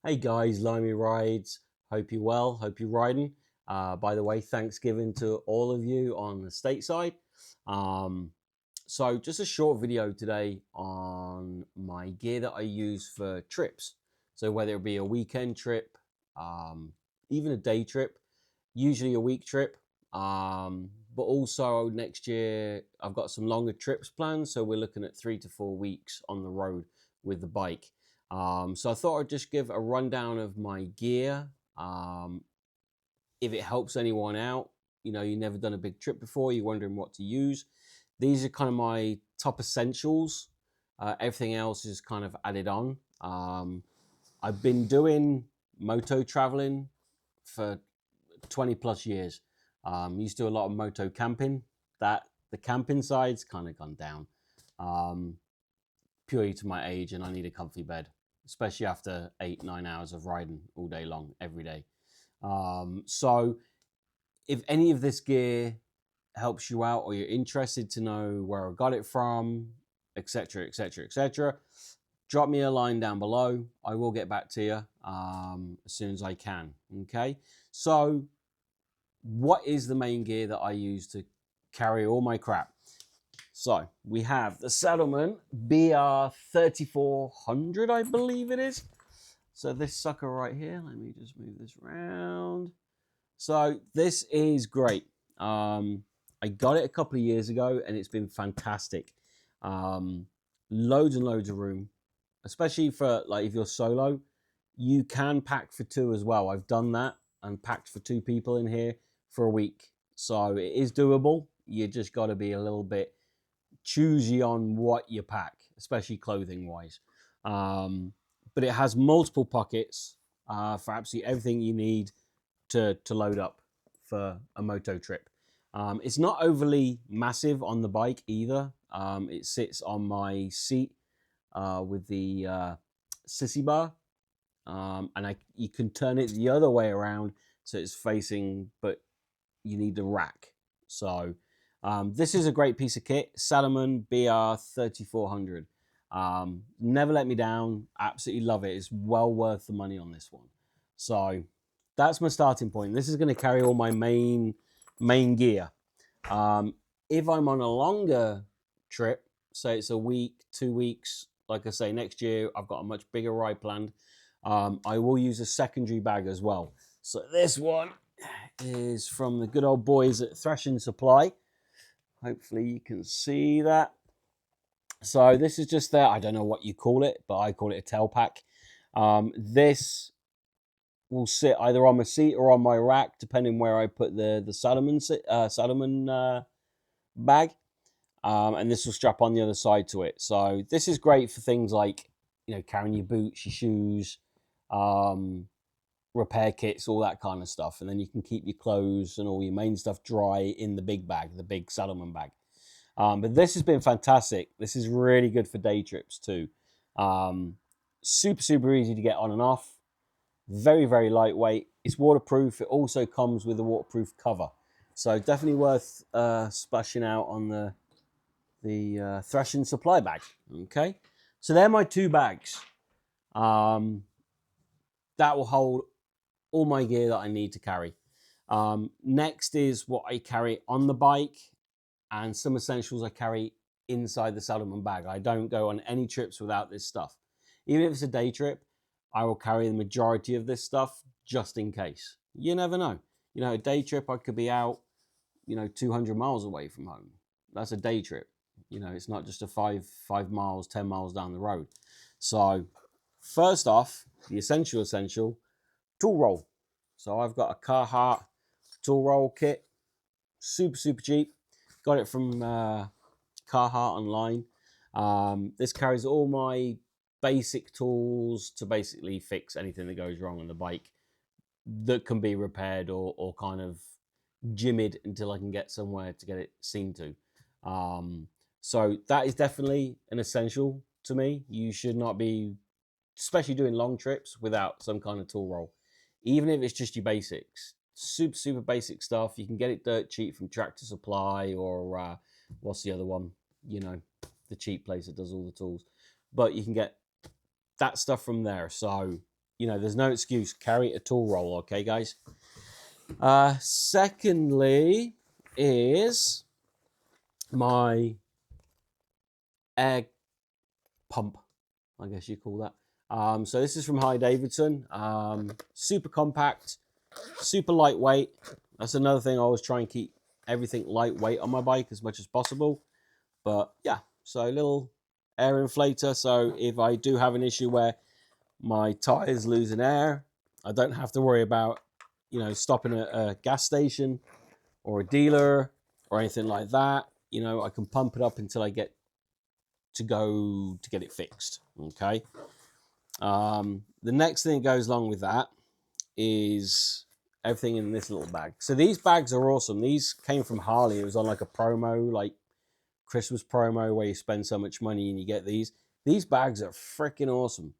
Hey guys, Limey Rides. Hope you're well. Hope you're riding. By the way, Thanksgiving to all of you on the stateside. Um, so, just a short video today on my gear that I use for trips. So, whether it be a weekend trip, even a day trip, usually a week trip, but also next year I've got some longer trips planned. So, we're looking at 3 to 4 weeks on the road with the bike. So I thought I'd just give a rundown of my gear. If it helps anyone out, you've never done a big trip before, you're wondering what to use. These are kind of my top essentials. Everything else is kind of added on. I've been doing moto traveling for 20 plus years. Used to do a lot of moto camping. That the camping side's kind of gone down. Um, Purely to my age, and I need a comfy bed, especially after 8, 9 hours of riding all day long, every day. So, if any of this gear helps you out, or you're interested to know where I got it from, etc., etc., etc., drop me a line down below. I will get back to you as soon as I can. Okay. So, what is the main gear that I use to carry all my crap? So we have the Saddleman BR3400, I believe it is. So this sucker right here, let me just move this around. So this is great. I got it a couple of years ago and it's been fantastic. Loads and loads of room, especially for like if you're solo. You can pack for two as well. I've done that and packed for two people in here for a week. So it is doable. You just got to be a little bit choosy on what you pack, especially clothing wise. But it has multiple pockets for absolutely everything you need to load up for a moto trip. It's not overly massive on the bike either. It sits on my seat with the sissy bar, and you can turn it the other way around so it's facing, but you need the rack. So this is a great piece of kit, Salomon BR3400. Never let me down. Absolutely love it. It's well worth the money on this one. So that's my starting point. This is going to carry all my main gear. If I'm on a longer trip, say it's a week, 2 weeks, like I say, next year I've got a much bigger ride planned. I will use a secondary bag as well. So this one is from the good old boys at Thrashing Supply. Hopefully you can see that. So this is just there. I don't know what you call it, but I call it a tail pack. This will sit either on my seat or on my rack, depending where I put the Salomon bag. And this will strap on the other side to it. So this is great for things like carrying your boots, your shoes, repair kits, all that kind of stuff. And then you can keep your clothes and all your main stuff dry in the big bag, the big Salomon bag. But this has been fantastic. This is really good for day trips too. Super, super easy to get on and off. Very, very lightweight. It's waterproof. It also comes with a waterproof cover. So definitely worth splashing out on the Thrashing Supply bag. Okay. So they're my two bags. That will hold all my gear that I need to carry. Next is what I carry on the bike and some essentials I carry inside the Salomon bag. I don't go on any trips without this stuff. Even if it's a day trip, I will carry the majority of this stuff just in case. You never know. A day trip, I could be out, 200 miles away from home. That's a day trip. It's not just a 5 miles, 10 miles down the road. So first off, the essential, tool roll. So I've got a Carhartt tool roll kit, super, super cheap. Got it from Carhartt online. This carries all my basic tools to basically fix anything that goes wrong on the bike that can be repaired or kind of jimmied until I can get somewhere to get it seen to. So that is definitely an essential to me. You should not be, especially doing long trips, without some kind of tool roll, even if it's just your basics. Super, super basic stuff. You can get it dirt cheap from Tractor Supply or what's the other one? The cheap place that does all the tools. But you can get that stuff from there. So, you know, there's no excuse. Carry a tool roll, okay, guys? Secondly is my air pump, I guess you call that. So this is from Harley Davidson. Super compact, super lightweight. That's another thing. I always try and keep everything lightweight on my bike as much as possible. But yeah, so a little air inflator. So if I do have an issue where my tires losing air, I don't have to worry about, you know, stopping at a gas station or a dealer or anything like that. You know, I can pump it up until I get to go to get it fixed. Okay. The next thing that goes along with that is everything in this little bag. So these bags are awesome. These came from Harley. It was on like a promo, like Christmas promo, where you spend so much money and you get these. These bags are freaking awesome.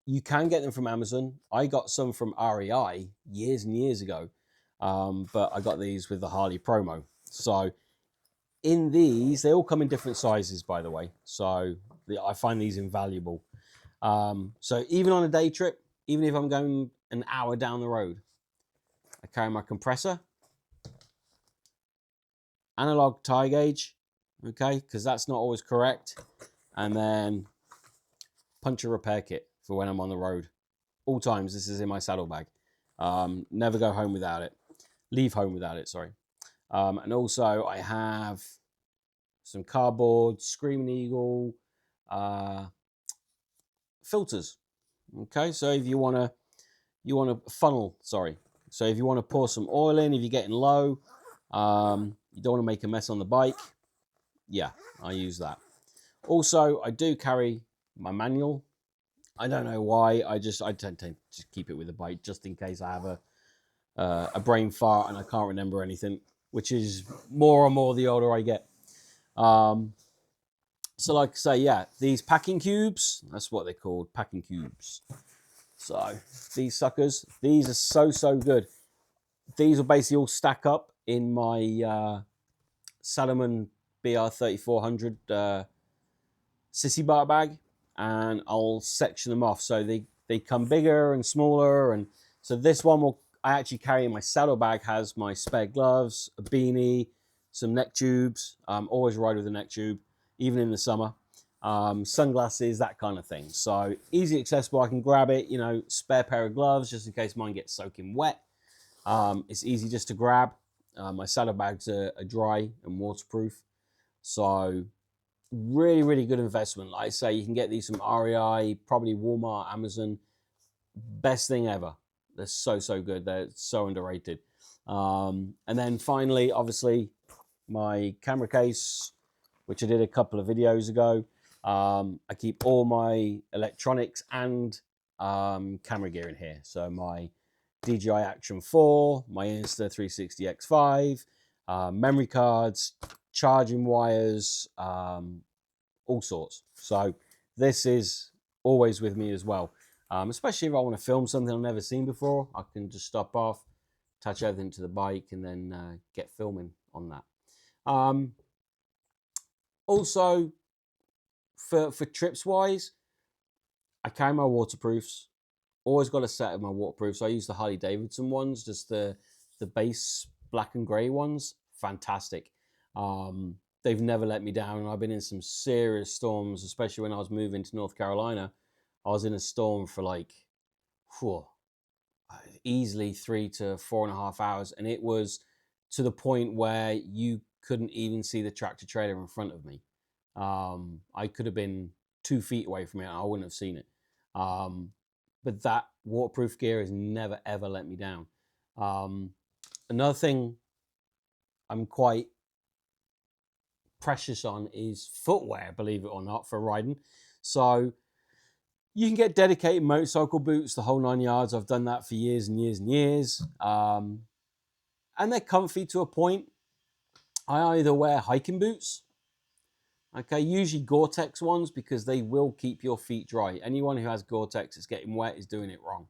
You can get them from Amazon. I got some from REI years and years ago, but I got these with the Harley promo. So in these, they all come in different sizes, by the way. So I find these invaluable. So even on a day trip, even if I'm going an hour down the road, I carry my compressor, analog tire gauge, okay, because that's not always correct, and then puncture repair kit for when I'm on the road. All times, this is in my saddlebag. Never go home without it. Leave home without it, sorry. And also, I have some cardboard, Screaming Eagle, filters. Okay, so if you want to funnel, sorry. So if you want to pour some oil in, if you're getting low, you don't want to make a mess on the bike, yeah, I use that. Also, I do carry my manual. I don't know why. I tend to just keep it with the bike just in case I have a brain fart and I can't remember anything, which is more and more the older I get. So like I say, yeah, these packing cubes, that's what they're called, packing cubes. So these suckers, these are so good. These will basically all stack up in my Salomon BR3400 sissy bar bag, and I'll section them off. So they come bigger and smaller. And so this one I actually carry in my saddlebag, has my spare gloves, a beanie, some neck tubes. Always ride with a neck tube, even in the summer. Sunglasses, that kind of thing. So easy accessible. I can grab it, you know, spare pair of gloves just in case mine gets soaking wet. It's easy just to grab. My saddlebags are dry and waterproof. So really, really good investment. Like I say, you can get these from REI, probably Walmart, Amazon. Best thing ever. They're so good. They're so underrated. And then finally, obviously, my camera case, which I did a couple of videos ago. I keep all my electronics and camera gear in here. So my DJI Action 4, my Insta360 X5, memory cards, charging wires, all sorts. So this is always with me as well. Especially if I want to film something I've never seen before, I can just stop off, attach everything to the bike, and then get filming on that. Also, for trips wise, I carry my waterproofs. Always got a set of my waterproofs. I use the Harley Davidson ones, just the base black and grey ones. Fantastic. They've never let me down. I've been in some serious storms, especially when I was moving to North Carolina. I was in a storm for like, easily 3 to 4.5 hours. And it was to the point where you couldn't even see the tractor trailer in front of me. I could have been 2 feet away from it and I wouldn't have seen it. But that waterproof gear has never, ever let me down. Another thing I'm quite precious on is footwear, believe it or not, for riding. So you can get dedicated motorcycle boots, the whole 9 yards. I've done that for years and years and years. And they're comfy to a point. I either wear hiking boots, okay, usually Gore-Tex ones, because they will keep your feet dry. Anyone who has Gore-Tex that's getting wet is doing it wrong.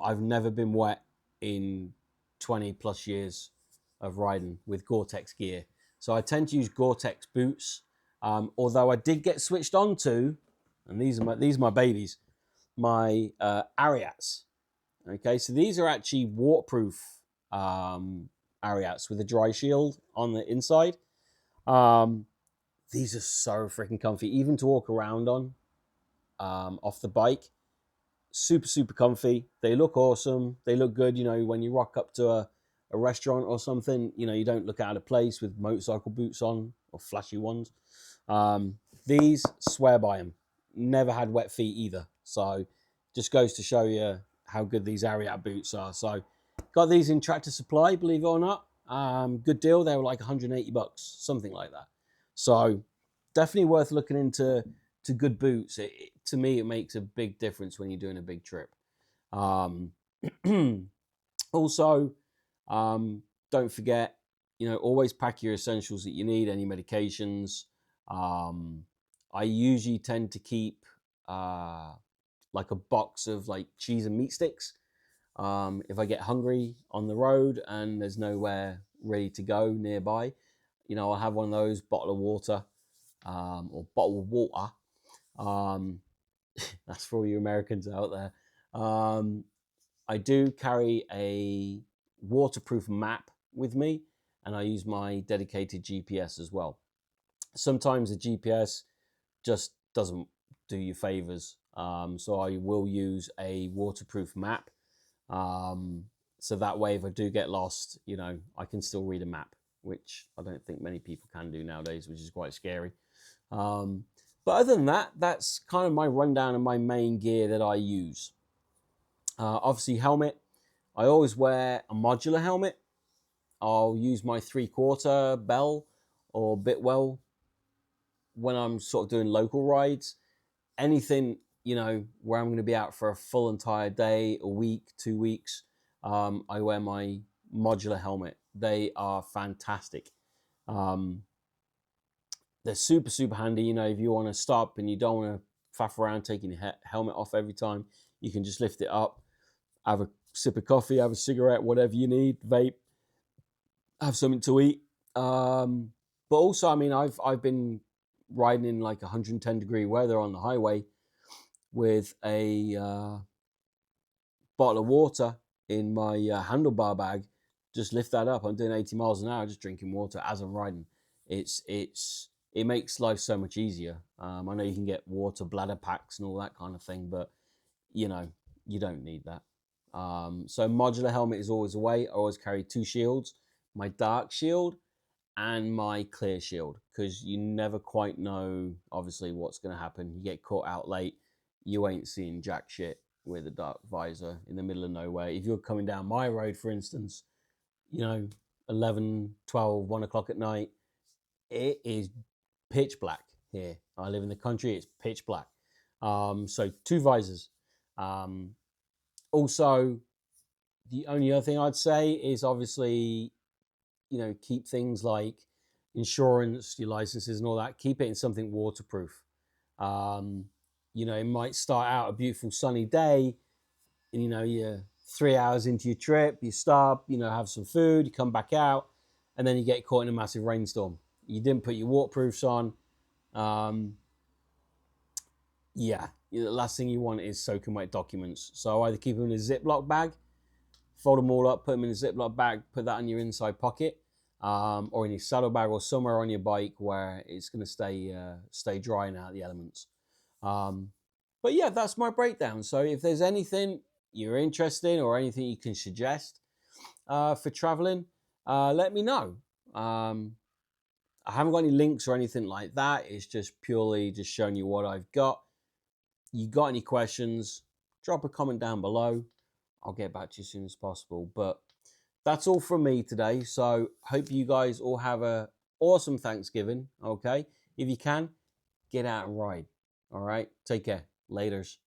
I've never been wet in 20 plus years of riding with Gore-Tex gear. So I tend to use Gore-Tex boots. Although I did get switched on to, and these are my babies, my Ariats. Okay, so these are actually waterproof Ariats with a dry shield on the inside. These are so freaking comfy, even to walk around on off the bike. Super, super comfy. They look awesome. They look good. You know, when you rock up to a restaurant or something, you know, you don't look out of place with motorcycle boots on or flashy ones. These, swear by them. Never had wet feet either. So just goes to show you how good these Ariat boots are. So got these in Tractor Supply, believe it or not. Good deal. They were like 180 bucks, something like that. So definitely worth looking into good boots. To me, it makes a big difference when you're doing a big trip. Also, don't forget, you know, always pack your essentials that you need, any medications. I usually tend to keep like a box of like cheese and meat sticks. If I get hungry on the road and there's nowhere ready to go nearby, you know, I'll have one of those, bottle of water, or bottle of water. That's for all you Americans out there. I do carry a waterproof map with me, and I use my dedicated GPS as well. Sometimes the GPS just doesn't do you favors, so I will use a waterproof map. So that way, if I do get lost, you know, I can still read a map, which I don't think many people can do nowadays, which is quite scary. But other than that, that's kind of my rundown of my main gear that I use. Obviously, helmet. I always wear a modular helmet. I'll use my 3/4 Bell or Bitwell when I'm sort of doing local rides. Anything, you know, where I'm going to be out for a full entire day, a week, 2 weeks, I wear my modular helmet. They are fantastic. They're super, super handy. You know, if you want to stop and you don't want to faff around taking your helmet off every time, you can just lift it up, have a sip of coffee, have a cigarette, whatever you need, vape, have something to eat. But also, I mean, I've been riding in like 110-degree weather on the highway with a bottle of water in my handlebar bag. Just lift that up. I'm doing 80 miles an hour, just drinking water as I'm riding. It makes life so much easier. I know you can get water bladder packs and all that kind of thing, but you know, you don't need that. So modular helmet is always a way. I always carry 2 shields, my dark shield and my clear shield, because you never quite know, obviously, what's going to happen. You get caught out late, you ain't seeing jack shit with a dark visor in the middle of nowhere. If you're coming down my road, for instance, you know, 11, 12, 1 o'clock at night, it is pitch black here. I live in the country, it's pitch black. So 2 visors. Also, the only other thing I'd say is obviously, you know, keep things like insurance, your licenses and all that, keep it in something waterproof. You know, it might start out a beautiful sunny day and, you know, you're 3 hours into your trip, you stop, you know, have some food, you come back out, and then you get caught in a massive rainstorm. You didn't put your waterproofs on. Yeah, the last thing you want is soaking wet documents. So either keep them in a Ziploc bag, fold them all up, put them in a Ziploc bag, put that in your inside pocket, or in your saddlebag or somewhere on your bike where it's going to stay dry and out of the elements. But yeah, that's my breakdown. So if there's anything you're interested in or anything you can suggest for traveling, let me know. I haven't got any links or anything like that. It's just purely just showing you what I've got. You got any questions, drop a comment down below. I'll get back to you as soon as possible. But that's all from me today. So hope you guys all have a awesome Thanksgiving. Okay. If you can, get out and ride. All right. Take care. Laters.